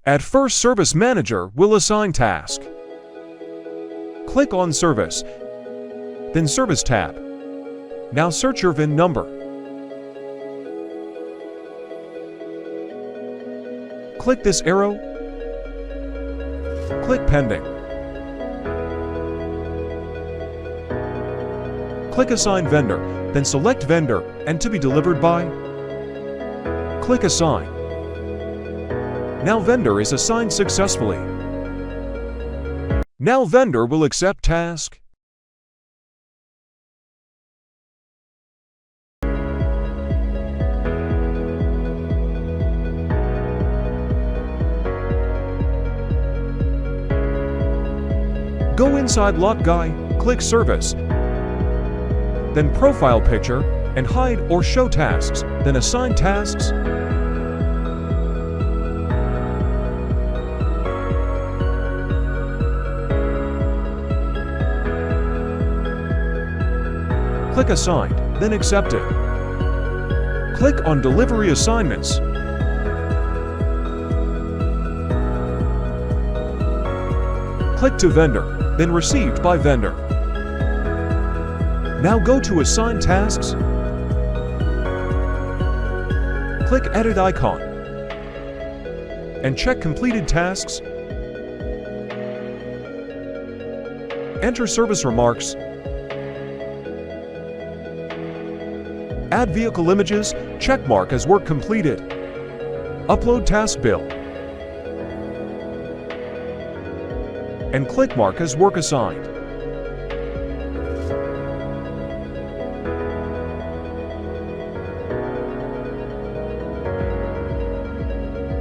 At first, Service Manager will assign task. Click on Service, then Service tab. Now search your VIN number. Click this arrow. Click Pending. Click Assign Vendor, then select Vendor and to be delivered by. Click Assign. Now vendor is assigned successfully. Now vendor will accept task. Go inside Lot Guy, click Service, then Profile Picture, and hide or show tasks, then assign tasks. Click Assigned, then Accept it. Click on Delivery Assignments. Click to Vendor, then Received by Vendor. Now go to Assign Tasks. Click Edit icon and check Completed Tasks. Enter Service Remarks. Add vehicle images, checkmark as work completed. Upload task bill. And click mark as work assigned.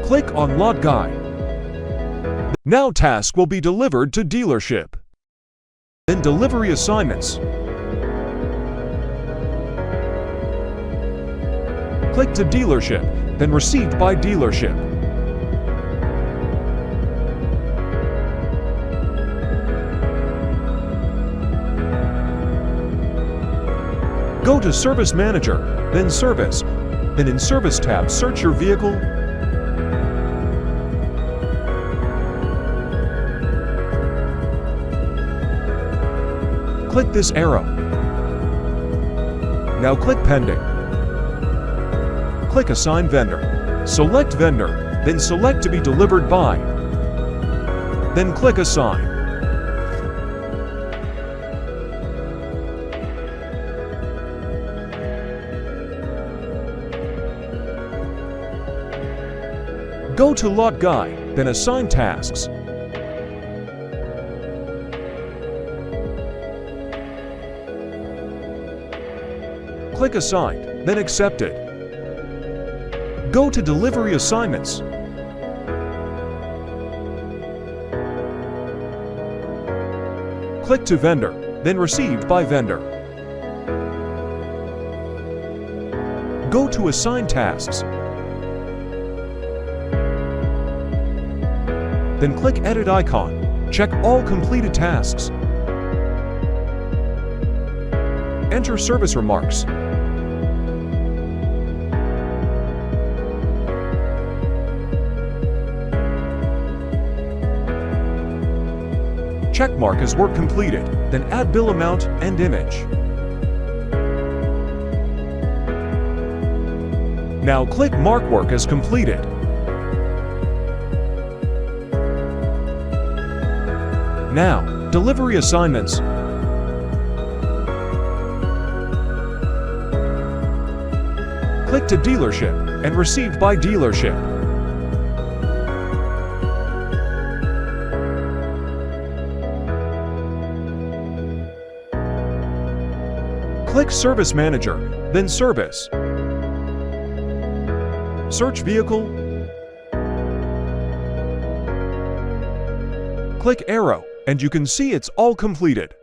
Click on Lot Guy. Now task will be delivered to dealership. Then Delivery Assignments. Click to Dealership, then Received by Dealership. Go to Service Manager, then Service, then in Service tab search your vehicle. Click this arrow. Now click Pending. Click Assign Vendor. Select Vendor, then select to be delivered by. Then click Assign. Go to Lot Guy, then Assign Tasks. Click Assigned, then Accepted. Go to Delivery Assignments. Click to Vendor, then Received by Vendor. Go to Assign Tasks. Then click Edit icon. Check all completed tasks. Enter Service Remarks. Checkmark as work completed, then add bill amount and image. Now click Mark Work as completed. Now, Delivery Assignments. Click to Dealership and Received by Dealership. Click Service Manager, then Service. Search Vehicle. Click Arrow, and you can see it's all completed.